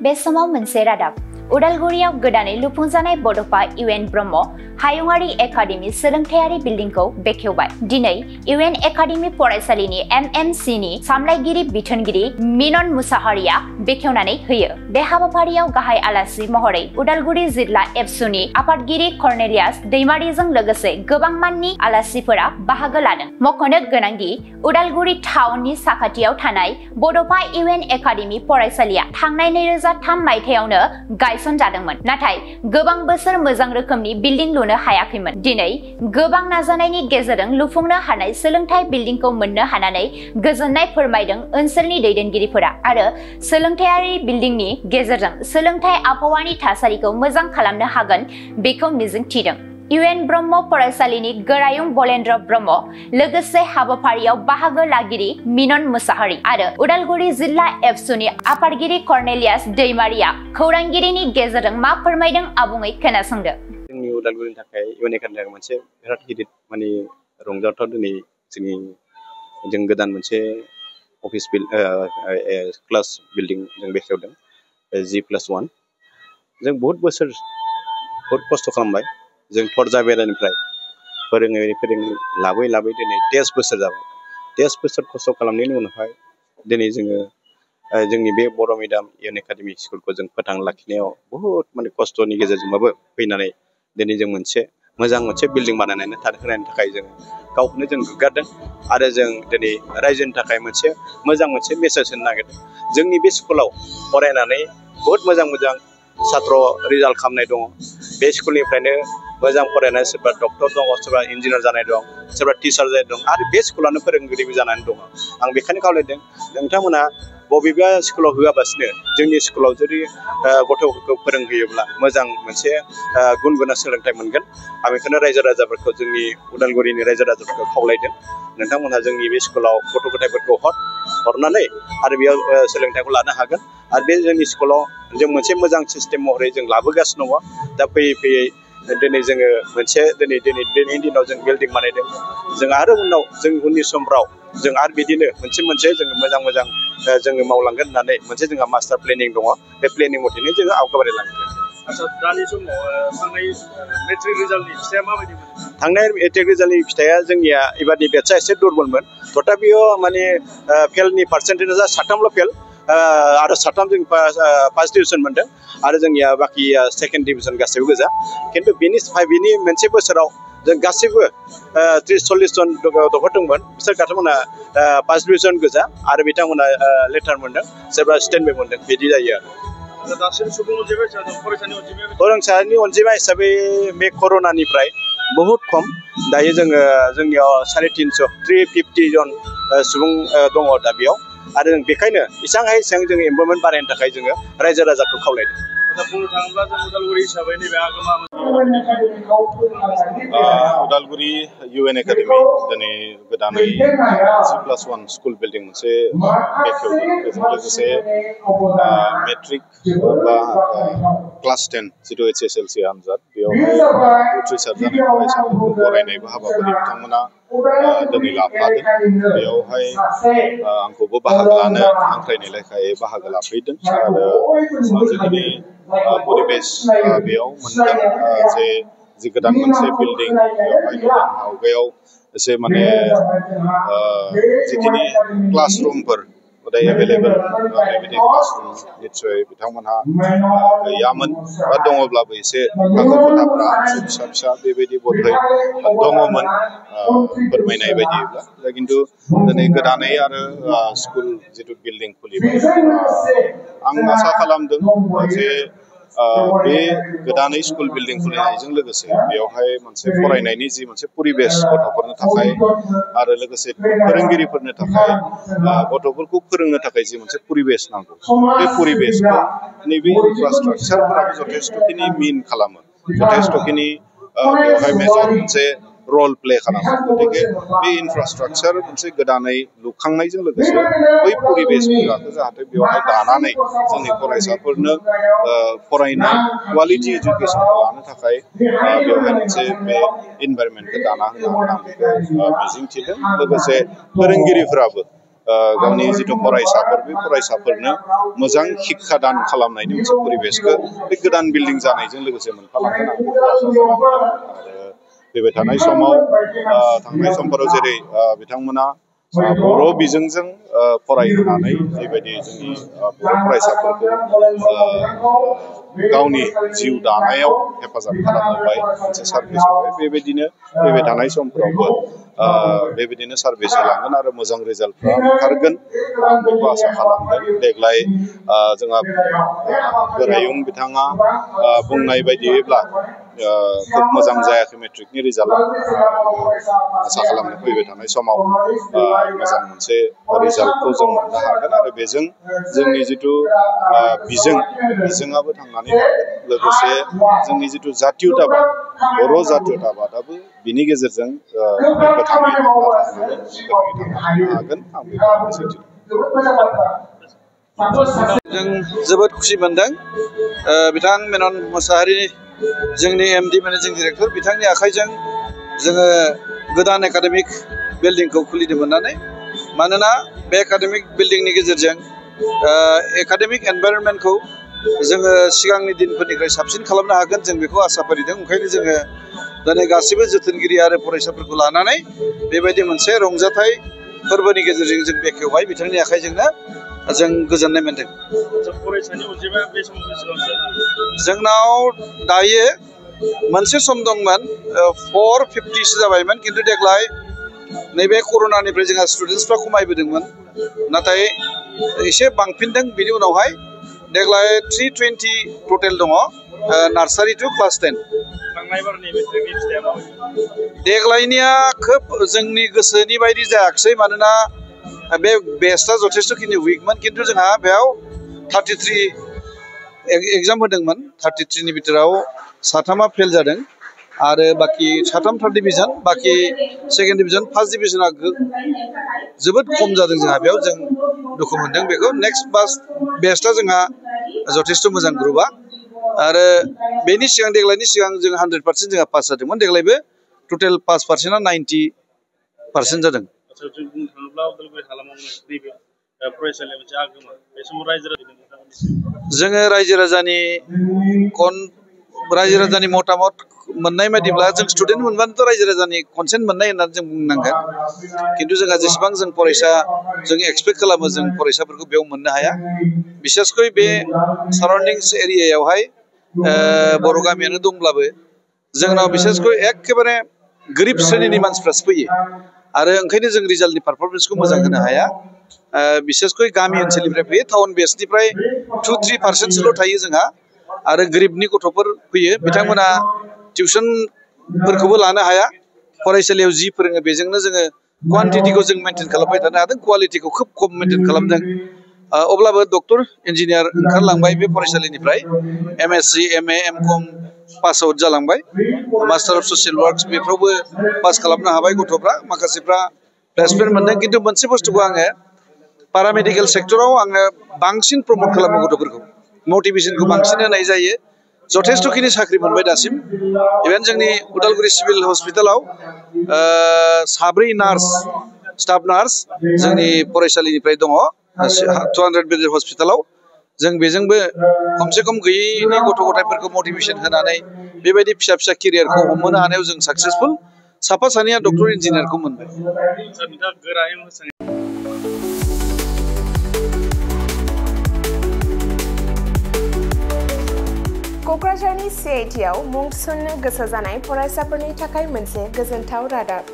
बे समाव मोनसे रादाब उदालगुरियाव गोदानै लुफुंजानाय बड'फा इउएन ब्रह्म हायुङारि एकाडेमि सोलोंथायारि बिल्डिंखौ बेखेवबाय। दिनै इउएन एकाडेमि फरायसालिनि एमएमसिनि सामलायगिरि बिथोनगिरि मिनन मुसाहारिया बेखेवनानै होयो। बे हाबाफारियाव गाहाय आलासि महरै उदालगुरि जिल्ला एबसुनि आफादगिरि कर्नेलियास दैमारिजों लोगोसे गोबां माननि आलासिफोरा बाहागो लादों। मख'नो गोनांदि उदालगुरि टाउननि साखाथियाव थानाय बड'फा इउएन एकाडेमि फरायसालिया थांनाय 2003 मायथाइयावनो गायसनजादोंमोन। नाथाय गोबां बोसोर मोजां रोखोमनि बिल्डिं लुनो हायाखैमोन। दिनै गोबां नाजानायनि गेजेरजों लुफुंनो हानाय सोलोंथाइ बिल्डिंखौ मोननो हानानै गोजोननाय फोरमायदों ओनसोलनि दैदेनगिरिफोरा आरो सोलोंथायारि बिल्डिंनि गेजेरजों सोलोंथाइ आबहावानि थासारिखौ मोजां खालामनो हागोन बेखौ मिजिंथिदों। इउएन ब्रह्म फरायसालिनि गोरायुं बलेन्द्र ब्रह्म लोगोसे हाबाफारियाव बाहागो लागिरि मिनन मुसाहारि आरो उदालगुरि जिल्ला एबसुनि आफादगिरि कर्नेलियास दैमारिया खौरांगिरिनि गेजेरजों मा फोरमायदों आबुङै खोनासंदो। जोंनि उदालगुरिनि थाखाय इउएन एकाडेमिया मोनसे बिराद गिदिर रंजाथाव दिनै जों गोदान मोनसे अफिस क्लास बिल्डिं जों बेखेवदों G+1 जों बहुत खस्थ' खालामबाय। जों थरजा बेरानिफ्राय फोरोङै लाबै दिनै 13 बोसोर जाबाय। 13 बोसोर खस्थ' खालामनायनि उनावहाय दिनै जोङो जोंनि बे बर' मिडियाम इउएन एकाडेमि स्कुलखौ जों फोथांना लाखिनायाव बहुत खस्थ'नि गेजेरजोंबाबो फैनानै दिनै जों मोजां मोनसे बिल्डिं बानायनानै होनायनि थाखाय जों गावखौनो जों गोग्गादों आरो जों दिनै रायजोनि थाखाय मोजां मोनसे मेसेज होनो नागिरदों। जोंनि बे स्कुलाव फरायनानै बहुत मोजां सात्र रिजाल्ट खालामनाय दङ। बे स्कुलनिफ्रायनो मोजां फरायनाय सोरबा डक्टर दङ, सोरबा इन्जिनियार जानाय दं, सोरबा टिचार जानाय दं आरो बे स्कुलानो फोरोंगिरिबो जानानै दङ। आं बेखायनो खावलायदों नोंथांमोना बबेबा स्कुलाव होआबासिनो जोंनि स्कुलाव जुदि गथ'फोरखौ फोरोंहोयोब्ला मोजां मोनसे गुन गोनां सोलोंथाइ मोनगोन। आं बेखौनो रायजो राजाफोरखौ जोंनि उदालगुरिनि रायजो राजाफोरखौ खावलायदों नोंथांमोनहा जोंनि बे स्कुलाव गथ' गथायफोरखौ हरनानै आरो बेयाव सोलोंथाइखौ लानो हागोन। आरो बे जोंनि स्कुलाव जों मोनसे मोजां सिस्टेम महरै जों लाबोगासिनो दङ। दा फैयै दिनै जोङो दिनैनि दिनाव जों बिल्डिं बानायदों। जों आरो उनाव जों उननि समफ्राव जों आरो बिदिनो मोनसे जोङो मोजां जोङो मावलांगोन होननानै मोनसे जोंहा मास्टार प्लेनिं दङ। बे प्लेनिं मथेनो जोङो आवगायलांगोन। आচ্ছা दानि समाव थांनाय मेट्रिक रिजाल्टनि फिथाइया माबायदि मोनो? थांनाय मेट्रिक रिजाल्टनि फिथाइया जोंनिया एबारनि बेटसा एसे दुरबलमोन। तथापिও फेलनि पार्सेन्टेजआ 7ल' फेल आरो 7 जों फार्स्ट डिभिजन मोनदों आरो जोंनिया बाखि सेकेन्ड डिभिजन गासैबो गोजा। खिन्थु बेनि मोनसे बोसोराव जों गासैबो 30-40 जन गथ'फोर दंमोन। बिसोर गाथांमोना फार्स्ट डिभिजन गोजा आरो बिथांमोना लेटार मोनदों, सोरबा स्टेन्डबो मोनदों। बिदि जायो आरो फरायसानि अनजिमा हिसाबै बे कर'नानिफ्राय बहुत खम। दायो जोंनियाव 350 जन सुबुं दङ दा बेयाव आरो जों बेखायनो एसेबां जोङो इमप्रुभमेन्ट बानायनो थाखाय जोङो रायजो राजाखौ खावलायदों। बुंनो थाङोब्ला जों उदालगुरि हिसाबै नैबे आगोमा उदालगुरि इउएन एकाडेमि दिनै गोदानै G+1 स्कुल बिल्डिं मोनसे बेखेवदों। बेजों लोगोसे मेट्रिक बा क्लास 10 जिथु HSLC आनजाद बेयावहाय उथ्रिसार जानाय फरायसाफोरखौ बरायनायबो हाबाफारि बिथांमोना दिनै लाफादों। बेयावहाय आंखौबो बाहागो लानो हांख्रायनाय लेखायै बाहागो लाफैदों आरो जिखिनि परिबेस बेयाव मोनदों जि गोदान मोनसे बिल्डिं बेयावहाय आवगायाव एसे जिखिनि क्लासरुमफोर एभेलेबेल बेबायदि क्लासरुम निस्सय बिथांमोनहा गैयामोन बा दङब्लाबो एसे थाखो खथाफ्रा फिसा बेबायदि बधय दङमोन फोरमायनाय बायदिब्ला। खिन्थु दिनै गोदानै आरो स्कुल जिथु बिल्डिं खुलिबाय आं आसा खालामदों जे बे गोदानै स्कुल बिल्डिं खुलिनायजों लोगोसे बेयावहाय मोनसे फरायनायनि जि मोनसे परिबेस गथ'फोरनो थाखाय आरो लोगोसे फोरोंगिरिफोरनो थाखाय गथ'फोरखौ फोरोंनो थाखाय जि मोनसे परिबेस नांगौ बे परिबेसखौ नैबे इनफ्रास्ट्राक्चारफोराबो जथेस्थ'खिनि मिन खालामो, जथेस्थ'खिनि बेवहाय मेजर मोनसे रल प्ले खालामो। गतिके बे इनफ्रास्ट्राक्चार मोनसे गोदानै लुखांनायजों लोगोसे बै परिबेसफोराखौ जाहाथे बेवहाय दानानै जोंनि फरायसाफोरनो फरायनाय क्वालिटि इडुकेसनखौ लानो थाखाय बेवहाय मोनसे बे इनभाइरनमेन्टखौ दाना होनो हागोन आं बेखौ मिजिंथिदों। लोगोसे फोरोंगिरिफोराबो गावनि जिथु फरायसाफोर बे फरायसाफोरनो मोजां शिक्षा दान खालामनायनि मोनसे परिबेसखौ बे गोदान बिल्डिं जानायजों लोगोसे मोनफालांगोन आं बेखौ आसा खालामो आरो फैबाय थानाय समाव थांनाय समफोराव जेरै बिथांमोना बर' बिजोंजों फरायहोनानै जेबायदि जोंनि बर' फरायसाफोरखौ गावनि जिउ दानायाव हेफाजाब खालामबाय मोनसे सार्भिस होबाय बेबायदिनो फैबाय थानाय समफोरावबो बेबायदिनो सार्भिस होलांगोन आरो मोजां रिजाल्टफ्रा ओंखारगोन आं बेखौ आसा खालामदों देग्लाय जोंहा गोरायुं बिथाङा बुंनाय बायदियैब्ला खोब मोजां जायाखै मेट्रिकनि रिजाल्टआ आसा खालामनो फैबाय थानाय समाव मोजां मोनसे रिजाल्टखौ जों मोननो हागोन आरो बेजों जोंनि जिथु बिजोङाबो थांनानै थागोन लोगोसे जोंनि जिथु जातीयताबाद बर' जातीयताबादाबो बिनि गेजेरजों गोथाङै हागोन आं बेखौ मिजिंथिदों। जों जोबोद खुसि मोनदों बिथां मेनन मोसाहारि जोंनि MD मेनेजिं डिरेक्टर बिथांनि आखाइजों जोङो गोदान एकाडेमिक बिल्डिंखौ खुलिनो मोननानै मानोना बे एकाडेमिक बिल्डिंनि गेजेरजों एकाडेमिक एनभाइरनमेन्टखौ जोङो सिगांनि दिनफोरनिफ्राय साबसिन खालामनो हागोन जों बेखौ आसा फारिदों ओंखायनो जोङो दिनै गासैबो जोथोनगिरि आरो फरायसाफोरखौ लानानै बेबायदि मोनसे रंजाथाइ फोरबोनि गेजेरजों जों बेखेवबाय बिथांनि आखाइजोंनो जों गोजोननाय मोनदों। जोंनाव दायो मोनसे सम दंमोन 450 जाबायमोन खिन्थु देग्लाय नैबे कर'नानिफ्राय जोंहा स्टुडेन्टसफ्रा खमायबोदोंमोन नाथाय एसे बांफिनदों बिनि उनावहाय देग्लाय 320 टटेल दङ नार्सारि टु क्लास 10। देग्लायनिया खोब जोंनि गोसोनि बायदि जायाखिसै मानोना बे बेस्टआ जथेस्थ'खिनि उइकमोन खिन्थु जोंहा बेयाव 33 एग्जाम होदोंमोन 33नि बिथोराव साथामा फेल जादों आरो बाखि साथाम थार्ड डिभिजन बाखि सेकेन्ड डिभिजन फार्स्ट डिभिजना जोबोद खम जादों जोंहा बेयाव जों दुखु मोनदों बेखौ नेक्स्ट बेस्टआ जोंहा जथेस्थ' मोजां ग्रुपआ आरो बेनि सिगां देग्लायनि सिगां जों 100% जोंहा पास जादोंमोन देग्लायबो टटेल पास पार्सेन्टआ 90% जादों। जोङो रायजो राजानि मतामत मोननाय बायदिब्ला जों स्टुडेन्ट मोनबानोथ' रायजो राजानि कनसेन्ट मोननाय होननानै जों बुंनांगोन खिन्थु जोंहा जेसेबां जों फरायसा जों एक्सपेक्ट खालामो जों फरायसाफोरखौ बेयाव मोननो हाया बिसेसकय बे साराउन्डिंस एरियायावहाय बर' गामियानो दंब्लाबो जोंनाव बिसेसकय एखेबारे गोरिब श्रेणिनि मानसिफ्रासो फैयो आरो ओंखायनो जों रिजाल्टनि पारफरमेन्सखौ मोजां होनो हाया बिसेसकय गामि ओनसोलनिफ्राय फैयो टाउन बेसनिफ्राय 2-3% थायो जोंहा आरो गोरिबनि गथ'फोर फैयो बिथांमोना टिउसनफोरखौबो लानो हाया फरायसालियाव जि फोरोङो बेजोंनो जोङो क्वान्टिटिखौ जों मेनटेन खालामबाय थानो हादों क्वालिटिखौ खोब खम मेनटेन खालामदों अब्लाबो डक्टर इन्जिनियार ओंखारलांबाय बे फरायसालिनिफ्राय MSc MA MCom pass out जालांबाय मास्टार अफ ससियेल वार्कस बेफ्रावबो पास खालामनो हाबाय गथ'फ्रा माखासेफ्रा प्लेसमेन्ट मोनदों खिन्थु मोनसे बुस्थुखौ आङो पारामेडिकेल सेक्टराव आङो बांसिन प्रमट खालामो गथ'फोरखौ मटिभेसनखौ बांसिन होनाय जायो जथेस्थ'खिनि साख्रि मोनबाय दासिम इभेन जोंनि उदालगुरि सिभिल हस्पिटालाव 7 नार्स स्टाफ नार्स जोंनि फरायसालिनिफ्राय दङ 200 बेड हस्पिटालाव जों बेजोंबो खमसे खम गैयैनि गथ' गथायफोरखौ मटिभेसन होनानै बेबायदि फिसा फिसा केरियारखौ हमहोनो हानायाव जों साक्सेसफुल साफा सानैया डक्टर इन्जिनियारखौ मोनबाय। क'क्राझारनि CITआव मुं थिसननो गोसो जानाय फरायसाफोरनि थाखाय मोनसे गोजोनथाव रादाब।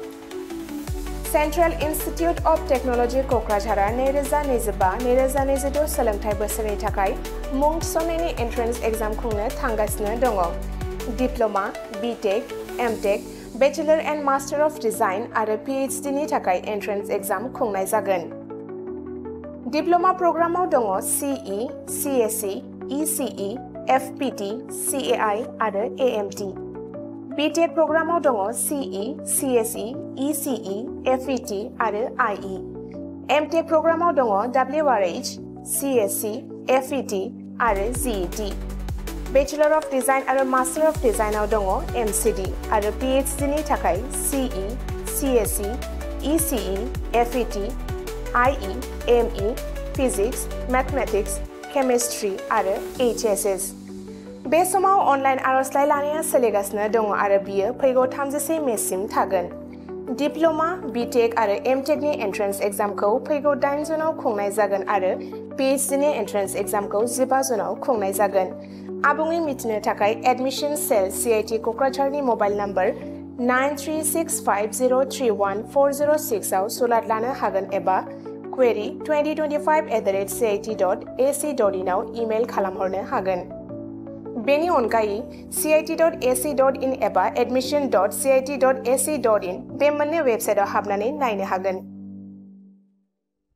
सेन्ट्रेल इन्स्टिट्युट अफ टेक्न'लजि क'क्राझारआ 2025-2026 सोलोंथाइ बोसोरनि थाखाय मुं थिसननायनि एन्ट्रेन्स एग्जाम खुंनो थांगासिनो दङ। Diploma, BTech, MTech, bachelor and master of design आरो PhD नि थाखाय एन्ट्रेन्स एग्जाम खुंनाय जागोन। डिप्ल'मा प्रग्रामाव दङ CE, CSE, ECE, FPT, CAI आरो AMT। BTech प्रग्रामाव दङ CE, CSE, ECE, FET आरो IE। MTech प्रग्रामाव दङ WRH, CSC, FET आरो GET। बेचेलर अफ डिजाइन आरो मास्टार अफ डिजाइनाव दङ MCD आरो PhD नि थाखाय CE, CSE, ECE, FET IE, ME, Physics, Mathematics, Chemistry आरो HSS। बे समाव अनलाइन आरजलाइ लानाया सोलिगासिनो दङ आरो बियो फैगौ 31 मेसिम थागोन। डिप्लोमा, बीटेक आरो एमटेकनि एन्ट्रेन्स एग्जामखौ फैगौ 8 जुनाव खुंनाय जागोन आरो PhDनि एन्ट्रेन्स एग्जामखौ 15 जुनाव खुंनाय जागोन। आबुङै मिथिनो थाखाय एडमिशन सेल CIT क'क्राझारनि मबाइल नम्बर 9365031406 आव सुलाद लानो हागोन एबा query2025@cit.ac.in आव इमेल खालामहरनो हागोन। बेनि अनगायै cit.ac.in एबा admission.cit.ac.in बे मोननै वेबसाइटआव हाबनानै नायनो हागोन।